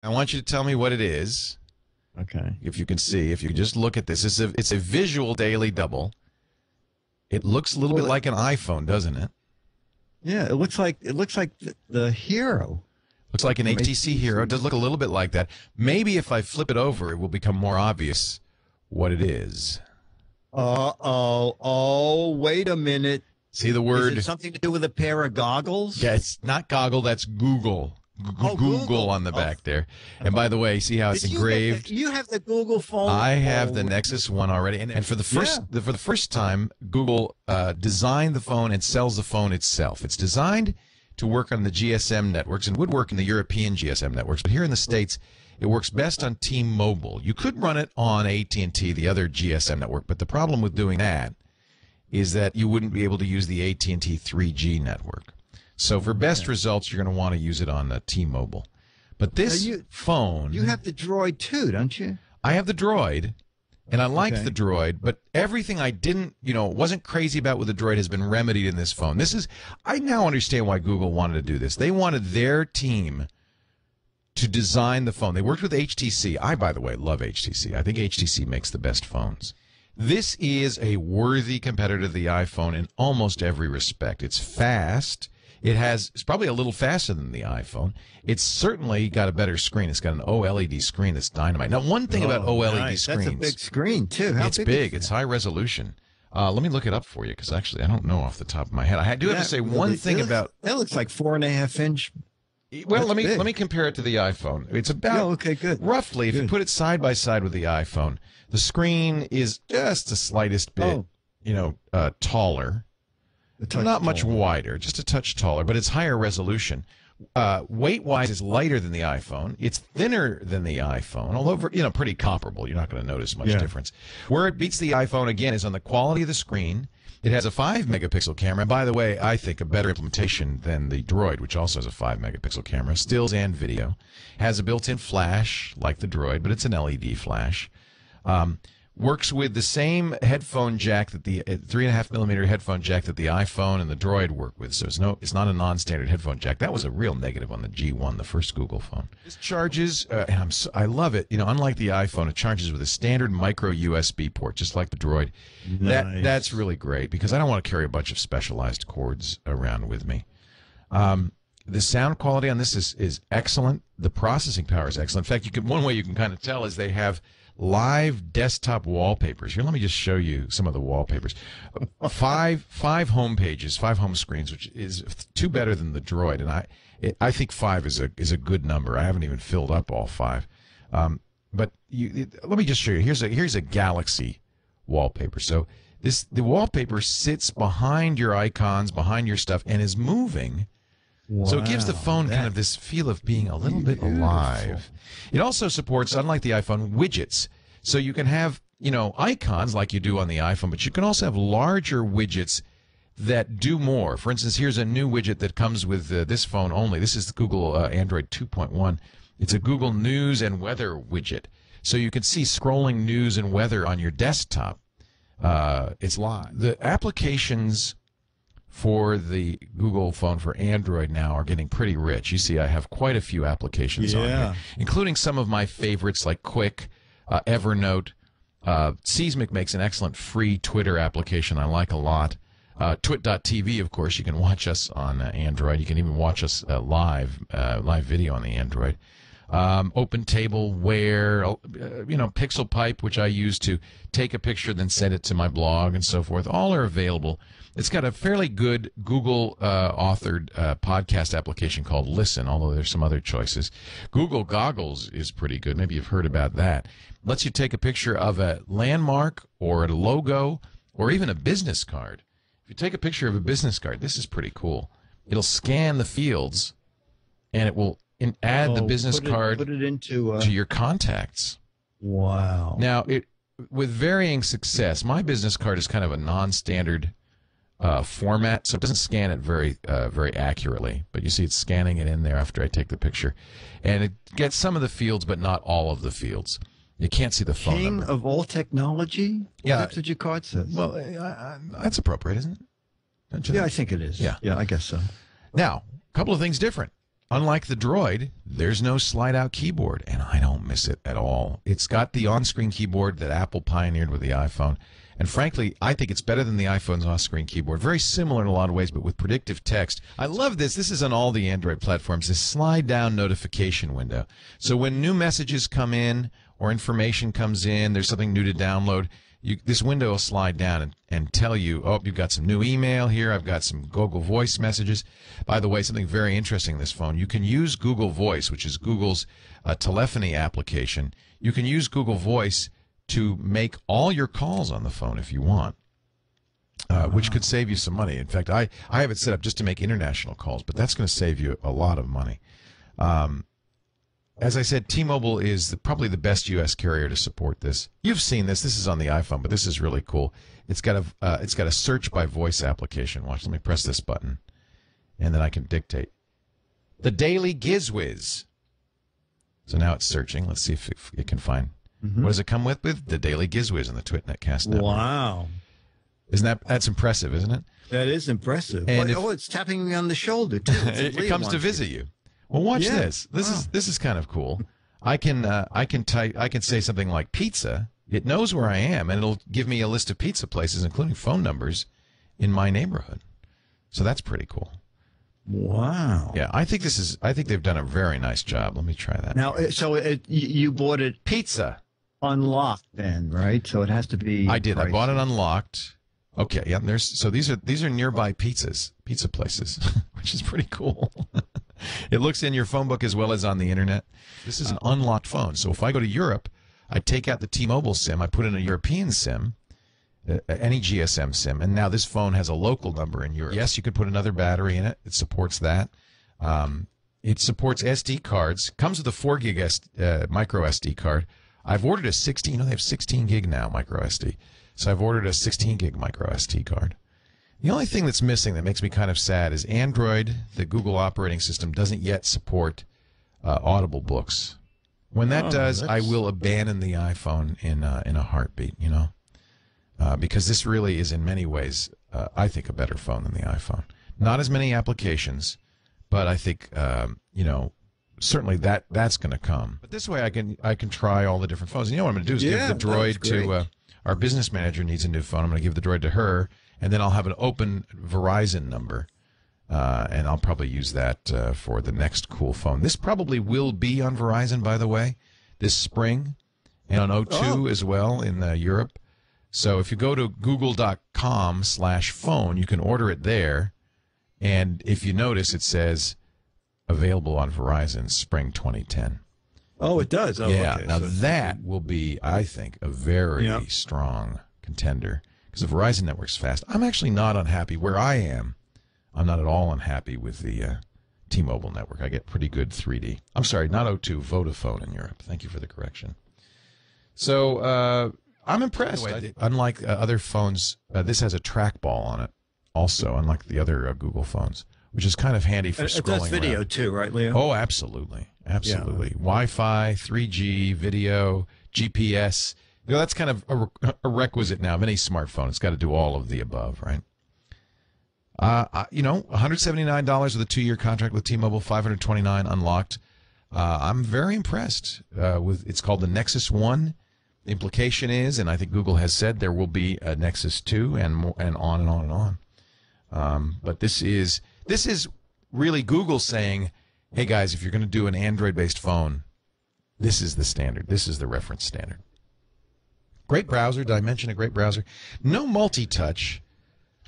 I want you to tell me what it is. Okay. If you can see, if you can just look at this, it's a visual daily double. It looks a little bit like an iPhone, doesn't it? Yeah, it looks like the Hero. Looks like an HTC Hero. It does look a little bit like that. Maybe if I flip it over, it will become more obvious what it is. Oh, wait a minute. See the word? Is it something to do with a pair of goggles? Yeah, it's not goggle, that's Google. Google on the back there. And by the way, see how it's engraved? You have the Google phone. I have the Nexus one already. And for the first time, Google designed the phone and sells the phone itself. It's designed to work on the GSM networks and would work in the European GSM networks. But here in the States, it works best on T-Mobile. You could run it on AT&T, the other GSM network. But the problem with doing that is that you wouldn't be able to use the AT&T 3G network. So for best results, you're going to want to use it on T-Mobile. But this phone... You have the Droid too, don't you? I have the Droid, and I liked the Droid, but everything I wasn't crazy about with the Droid has been remedied in this phone. I now understand why Google wanted to do this. They wanted their team to design the phone. They worked with HTC. I, by the way, love HTC. I think HTC makes the best phones. This is a worthy competitor to the iPhone in almost every respect. It's fast. It's probably a little faster than the iPhone. It's certainly got a better screen. It's got an OLED screen that's dynamite. Now, one thing about OLED screens. That's a big screen, too. How it's big. It's high resolution. Let me look it up for you, because actually I don't know off the top of my head. I do have to say one thing about... That looks like 4.5 inch. Well, let me compare it to the iPhone. It's about roughly, if you put it side by side with the iPhone, the screen is just the slightest bit, taller. Not much wider, just a touch taller, but it's higher resolution. Weight-wise, it's lighter than the iPhone. It's thinner than the iPhone, although pretty comparable. You're not going to notice much difference. Where it beats the iPhone again is on the quality of the screen. It has a 5-megapixel camera. By the way, I think a better implementation than the Droid, which also has a 5-megapixel camera, stills and video. Has a built-in flash like the Droid, but it's an LED flash. Works with the same headphone jack that the 3.5-millimeter headphone jack that the iPhone and the Droid work with. So it's not a non-standard headphone jack. That was a real negative on the G1, the first Google phone. This charges, and I love it. Unlike the iPhone, it charges with a standard micro USB port, just like the Droid. Nice. That's really great because I don't want to carry a bunch of specialized cords around with me. The sound quality on this is excellent. The processing power is excellent. In fact, one way you can kind of tell is they have live desktop wallpapers. Here, let me just show you some of the wallpapers. Five home pages, 5 home screens, which is 2 better than the Droid, and I think 5 is a good number. I haven't even filled up all 5, but let me just show you. Here's a Galaxy wallpaper. So the wallpaper sits behind your icons, behind your stuff, and is moving. Wow, so it gives the phone kind of this feel of being a little bit alive. It also supports, unlike the iPhone, widgets. So you can have, icons like you do on the iPhone, but you can also have larger widgets that do more. For instance, here's a new widget that comes with this phone only. This is the Google Android 2.1. It's a Google News and Weather widget. So you can see scrolling news and weather on your desktop. It's live. The applications for the Google phone for Android now are getting pretty rich. You see, I have quite a few applications on here, including some of my favorites like Quick, Evernote. Seismic makes an excellent free Twitter application I like a lot. Twit.tv, of course, you can watch us on Android. You can even watch us live video on the Android. Open Table, Where, Pixel Pipe, which I use to take a picture, then send it to my blog and so forth. All are available. It's got a fairly good Google authored podcast application called Listen, although there's some other choices. Google Goggles is pretty good. Maybe you've heard about that. Lets you take a picture of a landmark or a logo or even a business card. If you take a picture of a business card, this is pretty cool. It'll scan the fields and it will add the business card to your contacts. Wow. Now, with varying success, my business card is kind of a non-standard format, so it doesn't scan it very accurately. But you see it's scanning it in there after I take the picture. And it gets some of the fields, but not all of the fields. You can't see the phone number. King of all technology? Yeah. That's what your card says. Well, that's appropriate, isn't it? Yeah, I think it is. Yeah, I guess so. Now, a couple of things different. unlike the Droid, there's no slide-out keyboard, and I don't miss it at all. It's got the on-screen keyboard that Apple pioneered with the iPhone. And frankly, I think it's better than the iPhone's off-screen keyboard. Very similar in a lot of ways, but with predictive text. I love this. This is on all the Android platforms, this slide-down notification window. So when new messages come in or information comes in, there's something new to download, this window will slide down and tell you, oh, you've got some new email here. I've got some Google Voice messages. By the way, something very interesting in this phone, you can use Google Voice, which is Google's telephony application. You can use Google Voice to make all your calls on the phone if you want, which could save you some money. In fact, I have it set up just to make international calls, but that's going to save you a lot of money. As I said, T-Mobile is probably the best U.S. carrier to support this. You've seen this. This is on the iPhone, but this is really cool. It's got a search by voice application. Watch. Let me press this button, and then I can dictate. The Daily Gizwiz. So now it's searching. Let's see if it can find. What does it come with? The Daily Gizwiz and the TwitNetCast network. Wow. That's impressive, isn't it? That is impressive. And it's tapping me on the shoulder, too. It comes to visit you. Well, watch this. This is kind of cool. I can say something like pizza. It knows where I am, and it'll give me a list of pizza places, including phone numbers, in my neighborhood. So that's pretty cool. Wow. Yeah, I think they've done a very nice job. Let me try that. Now, you bought it pizza unlocked, then, right? So it has to be. I did. pricey. I bought it unlocked. Okay. Yeah. These are nearby pizza places, which is pretty cool. It looks in your phone book as well as on the internet. This is an unlocked phone. So if I go to Europe, I take out the T-Mobile SIM, I put in a European SIM, any GSM SIM, and now this phone has a local number in Europe. Yes, you could put another battery in it. It supports that. It supports SD cards. Comes with a 4 gig micro SD card. I've ordered a 16. They have 16 gig now micro SD. So I've ordered a 16 gig micro SD card. The only thing that's missing that makes me kind of sad is Android, the Google operating system, doesn't yet support Audible books. When that does, I will abandon the iPhone in a heartbeat, because this really is in many ways, I think, a better phone than the iPhone. Not as many applications, but I think, certainly that's going to come. But this way I can try all the different phones. And what I'm going to do is give the Droid to our business manager needs a new phone. I'm going to give the Droid to her. And then I'll have an open Verizon number, and I'll probably use that for the next cool phone. This probably will be on Verizon, by the way, this spring, and on O2 as well in Europe. So if you go to google.com/phone, you can order it there. And if you notice, it says available on Verizon spring 2010. Oh, it does? Oh, yeah. Okay. Now that will be, I think, a very strong contender. Because the Verizon network's fast. I'm actually not unhappy where I am. I'm not at all unhappy with the T-Mobile network. I get pretty good 3D. I'm sorry, not O2, Vodafone in Europe. Thank you for the correction. So I'm impressed. Unlike other phones, this has a trackball on it also, unlike the other Google phones, which is kind of handy for scrolling It does video, around. too, right, Leo? Oh, absolutely. Absolutely. Yeah. Wi-Fi, 3G, video, GPS. That's kind of a requisite now of any smartphone. It's got to do all of the above, right? $179 with a 2-year contract with T-Mobile, $529 unlocked. I'm very impressed with. It's called the Nexus One. The implication is, and I think Google has said, there will be a Nexus 2 and more, and on and on and on. But this is really Google saying, "Hey guys, if you're going to do an Android-based phone, this is the standard. This is the reference standard." Great browser. Did I mention a great browser? No multi-touch,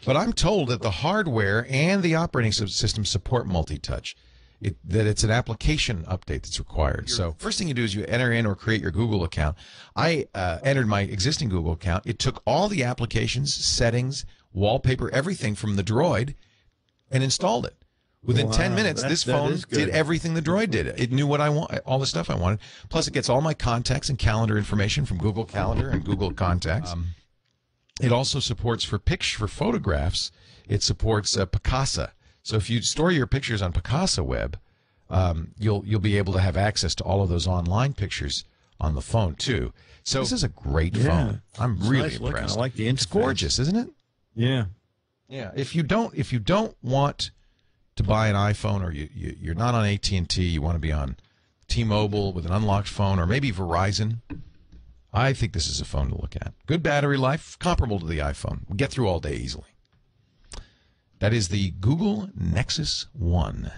but I'm told that the hardware and the operating system support multi-touch, that it's an application update that's required. So first thing you do is you enter in or create your Google account. I entered my existing Google account. It took all the applications, settings, wallpaper, everything from the Droid and installed it. Within 10 minutes, this phone did everything the Droid did. It knew what I want, all the stuff I wanted. Plus, it gets all my contacts and calendar information from Google Calendar and Google Contacts. It also supports for photographs. It supports Picasa. So if you store your pictures on Picasa Web, you'll be able to have access to all of those online pictures on the phone too. So this is a great phone. I'm really impressed. I like the interface. It's gorgeous, isn't it? Yeah. Yeah. If you don't want to buy an iPhone, or you're not on AT&T, you want to be on T-Mobile with an unlocked phone, or maybe Verizon, I think this is a phone to look at. Good battery life, comparable to the iPhone. We get through all day easily. That is the Google Nexus One.